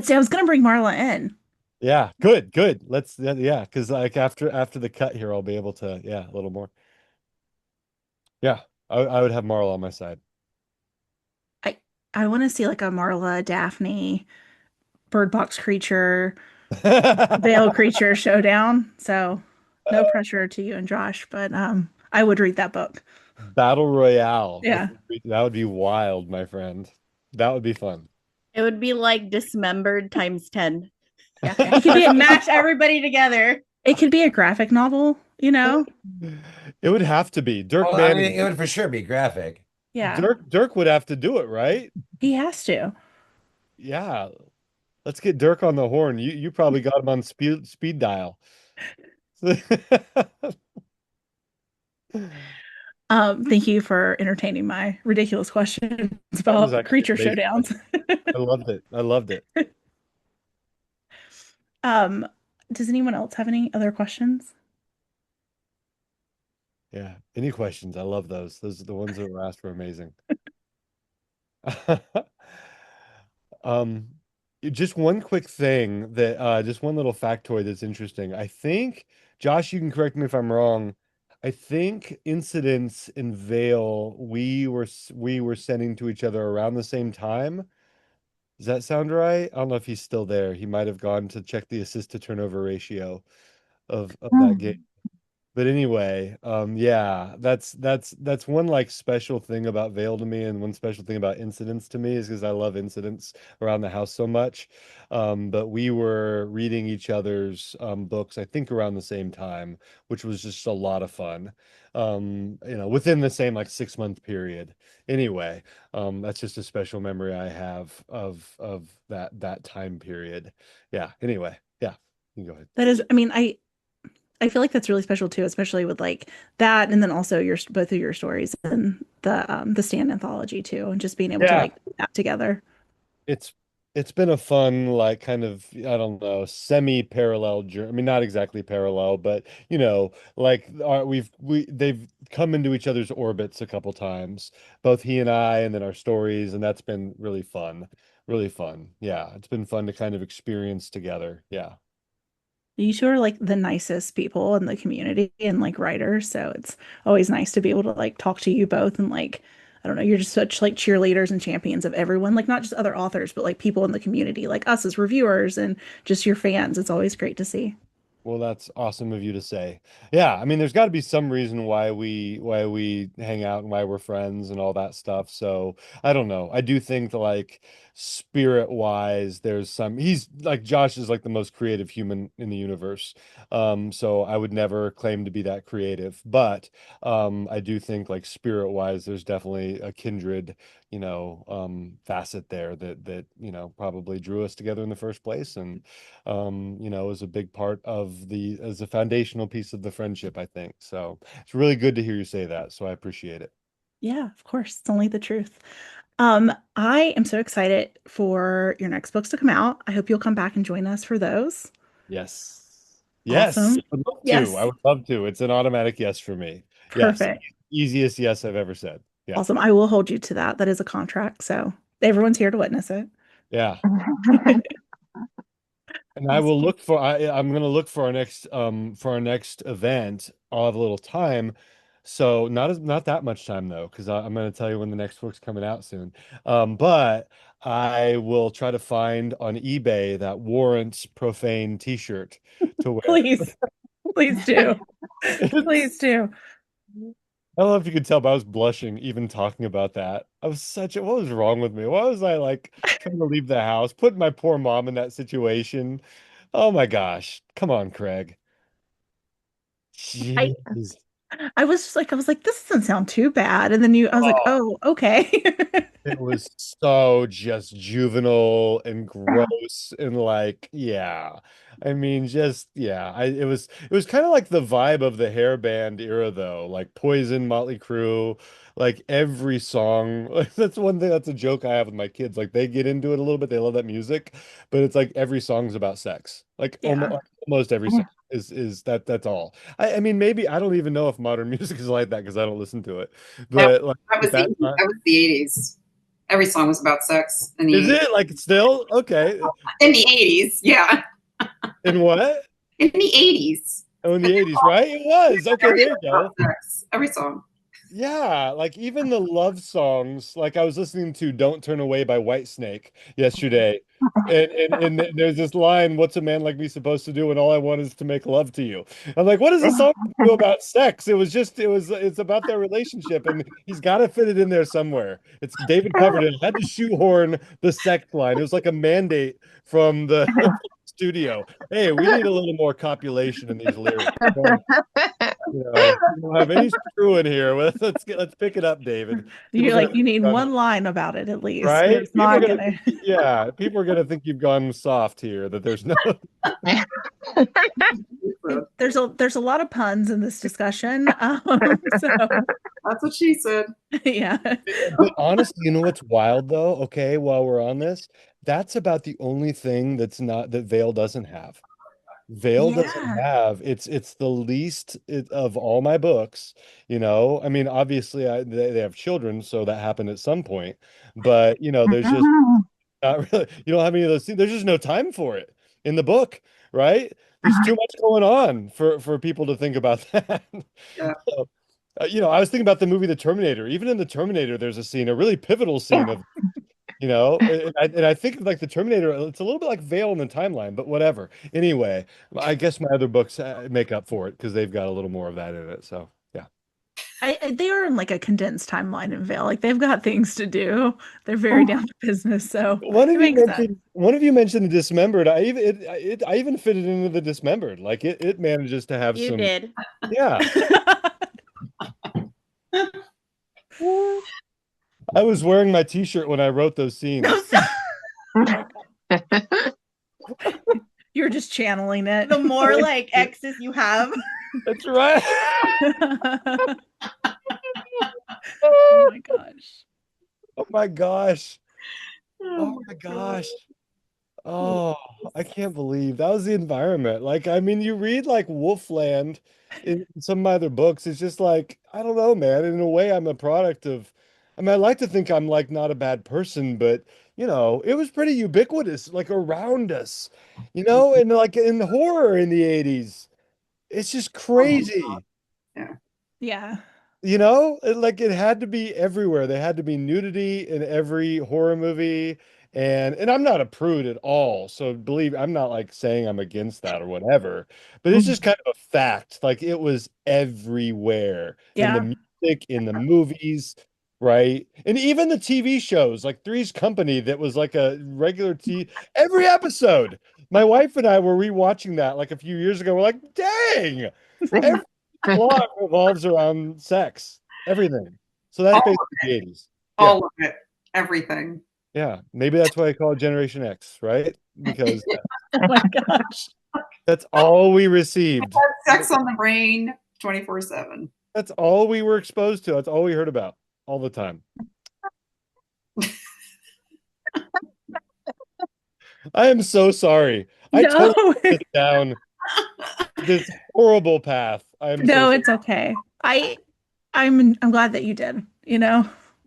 See, I was gonna bring Marla in. Yeah, good, good. Yeah, because like after the cut here, I'll be able to, yeah, a little more. Yeah, I would have Marla on my side. I I want to see like a Marla, Daphne, bird box creature. Veil Creature Showdown. So no pressure to you and Josh, but I would read that book. Battle Royale. Yeah. That would be wild, my friend. That would be fun. It would be like Dismembered times 10. Yeah. You could match everybody together. It could be a graphic novel, you know? It would have to be. Dirk Well, I mean, Manning. it would for sure be graphic. Yeah. Dirk would have to do it, right? He has to. Yeah. Let's get Dirk on the horn. You probably got him on speed dial. Thank you for entertaining my ridiculous questions That was about actually creature amazing. showdowns. I loved it. I loved it. Um, does anyone else have any other questions? Yeah. Any questions? I love those. Those are the ones that were asked were amazing. Um, just one quick thing that just one little factoid that's interesting. I think, Josh, you can correct me if I'm wrong. I think incidents in Vale we were sending to each other around the same time. Does that sound right? I don't know if he's still there. He might have gone to check the assist to turnover ratio of that game. But anyway, yeah, that's one like special thing about Vale to me, and one special thing about incidents to me is because I love incidents around the house so much. But we were reading each other's books, I think around the same time, which was just a lot of fun. Within the same like 6 month period. Anyway, that's just a special memory I have of that time period. Yeah. Anyway, yeah, you can go ahead. That is, I mean, I feel like that's really special too, especially with like that, and then also your both of your stories and the Stand anthology too, and just being able to Yeah. like put that together. It's it's been a fun, like kind of, I don't know, semi-parallel journey. I mean, not exactly parallel, but like they've come into each other's orbits a couple times, both he and I, and then our stories, and that's been really fun. Really fun. Yeah, it's been fun to kind of experience together. Yeah. You two are like the nicest people in the community and like writers, so it's always nice to be able to like talk to you both and like I don't know, you're just such like cheerleaders and champions of everyone, like not just other authors, but like people in the community, like us as reviewers and just your fans. It's always great to see. Well, that's awesome of you to say. Yeah, I mean, there's got to be some reason why we hang out and why we're friends and all that stuff. So I don't know. I do think that, like, spirit wise, there's some. He's like Josh is like the most creative human in the universe. So I would never claim to be that creative, but I do think like spirit wise, there's definitely a kindred, facet there that probably drew us together in the first place, and is a big part of as a foundational piece of the friendship, I think. So it's really good to hear you say that. So I appreciate it. Yeah, of course. It's only the truth. I am so excited for your next books to come out. I hope you'll come back and join us for those. Yes. Yes. Awesome. I would love to. I Yes. would love to. It's an automatic yes for me. Yes. Perfect. Easiest yes I've ever said. Yeah. Awesome. I will hold you to that. That is a contract, so everyone's here to witness it. Yeah. And I Awesome. will I'm gonna look for our next event. I'll have a little time. So not that much time though, because I'm gonna tell you when the next book's coming out soon. But I will try to find on eBay that Warrants Profane t-shirt to wear. Please, please do. Please do. I don't know if you could tell, but I was blushing even talking about that. What was wrong with me? Why was I like trying to leave the house, putting my poor mom in that situation? Oh my gosh. Come on, Craig. I Jeez. I was like, this doesn't sound too bad. And then I was like, Oh, oh, okay. it was so just juvenile and gross and like, yeah. I mean, just yeah. It was kind of like the vibe of the hair band era though, like Poison, Motley Crue, like every song. Like that's one thing that's a joke I have with my kids. Like they get into it a little bit, they love that music, but it's like every song's about sex. Like Yeah. almost every song is that's all. I mean, maybe I don't even know if modern music is like that because I don't listen to it. That, But like that was at that that time, was the 80s. Every song was about sex in the is 80s. it like still okay? In the 80s, yeah. In what? In the 80s. Oh, in the 80s, right? It was. Okay, there you go. Sex. Every song. Yeah, like even the love songs, like I was listening to Don't Turn Away by Whitesnake yesterday. And there's this line, what's a man like me supposed to do when all I want is to make love to you? I'm like, what does a song do about sex? It's about their relationship, and he's got to fit it in there somewhere. It's David covered it. Had to shoehorn the sex line. It was like a mandate from the studio. Hey, we need a little more copulation in these lyrics. We don't have any screw in here. Let's pick it up, David. People You're are gonna like, you think need you've gone, one line about it at least. right? It's not gonna. Yeah, people are gonna think you've gone soft here, that there's no There's a lot of puns in this discussion. So That's what she said. yeah. But honestly, you know what's wild though? Okay, while we're on this, that's about the only thing that Vale doesn't have. Vale doesn't Yeah. have it's the least of all my books, I mean, obviously they have children, so that happened at some point, but there's just not really, you don't have any of those things. There's just no time for it in the book, right? There's too much going on for people to think about that. Yeah. So, I was thinking about the movie The Terminator. Even in The Terminator, there's a really pivotal scene of, and I think of like The Terminator, it's a little bit like Veil in the timeline, but whatever. Anyway, I guess my other books make up for it because they've got a little more of that in it. So yeah. They are in like a condensed timeline in Vale. Like they've got things to do. They're very down to business, so it makes sense. One of you mentioned the dismembered. I even fit it into the dismembered. Like it manages to have You some. did. Yeah. I was wearing my t-shirt when I wrote those scenes. You're just channeling it. The more like X's you have. That's right. Oh my gosh. Oh my gosh. Oh my gosh. Oh, I can't believe that was the environment. Like, I mean, you read like Wolfland in some of my other books. It's just like, I don't know, man. In a way, I'm a product of, I mean, I like to think I'm like not a bad person, but it was pretty ubiquitous, like around us, and like in horror in the 80s. It's just crazy. Yeah. Yeah. It had to be everywhere. There had to be nudity in every horror movie. And I'm not a prude at all. So believe I'm not like saying I'm against that or whatever, but it's just kind of a fact. Like it was everywhere in Yeah. the music, in the movies, right? And even the TV shows, like Three's Company, that was like a regular every episode. My wife and I were rewatching that like a few years ago. We're like, dang, every plot revolves around sex, everything. So that's All basically the 80s. All of it. Everything. Yeah, maybe that's why I call it Generation X, right? Because Oh my gosh. that's all we received. Sex on the brain 24/7. That's all we were exposed to. That's all we heard about all the time. I am so sorry. I No. totally went down this horrible path. No, it's okay. I'm glad that you did,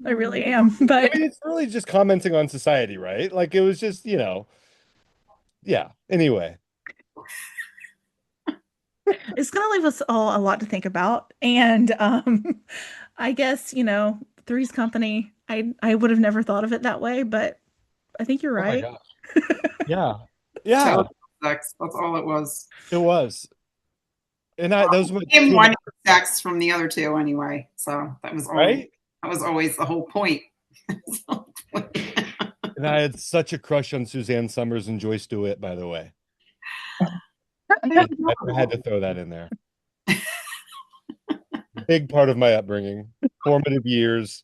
I really am. I But mean, it's really just commenting on society, right? Like it was just, yeah. Anyway. it's gonna leave us all a lot to think about. And I guess, Three's Company, I would have never thought of it that way, but I think you're Oh my right. gosh. Yeah. Yeah, Sex. That's all it was. it was. And those were Him two, wanting sex from the other two anyway. So that was right? always the whole point. And I had such a crush on Suzanne Summers and Joyce DeWitt, by the way. I had to throw that in there. Big part of my upbringing, formative years.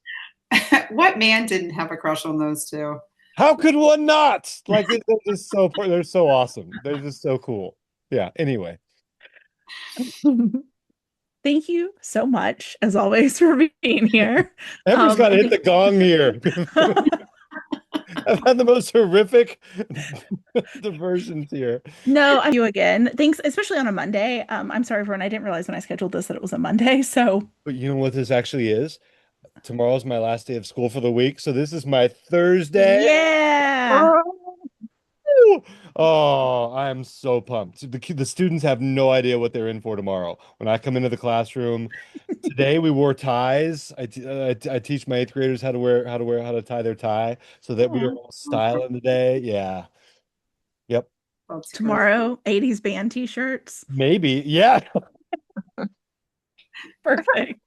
What man didn't have a crush on those two? How could one not? Like they're so awesome. They're just so cool. Yeah. Anyway. Thank you so much, as always, for being here. Amber's got to hit the gong here. I've had the most horrific diversions here. No, I do again. Thanks, especially on a Monday. I'm sorry, everyone. I didn't realize when I scheduled this that it was a Monday. So, But you know what this actually is? Tomorrow's my last day of school for the week, so this is my Thursday. yeah. Oh, I am so pumped. The students have no idea what they're in for tomorrow. When I come into the classroom, Today we wore ties. I teach my eighth graders how to tie their tie so that we are Aw. all styling today. Yeah. Yep. That's great. Tomorrow, 80s band t-shirts. Maybe. Yeah. Perfect.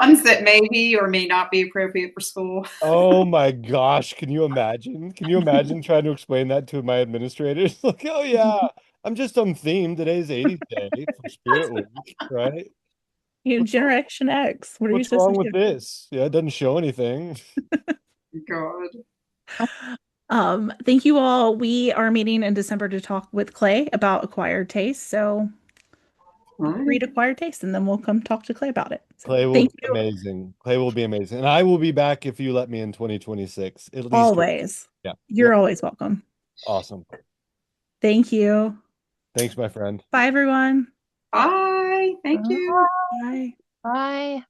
Ones that may be or may not be appropriate for school. Oh my gosh. Can you imagine? Can you imagine trying to explain that to my administrators? Like, oh yeah, I'm just on theme. Today's 80s Day for Spirit Week, right? Generation X. What are you What's supposed wrong to with do? this? Yeah, it doesn't show anything. God. Thank you all. We are meeting in December to talk with Clay about acquired taste. So read acquired taste and then we'll come talk to Clay about it. So Clay will thank be you amazing. Clay will be amazing. And I will be back if you let me in 2026. At least. always. Yeah. You're Yep. always welcome. Awesome. Thank you. Thanks, my friend. Bye, everyone. Bye. Thank you. Bye. Bye.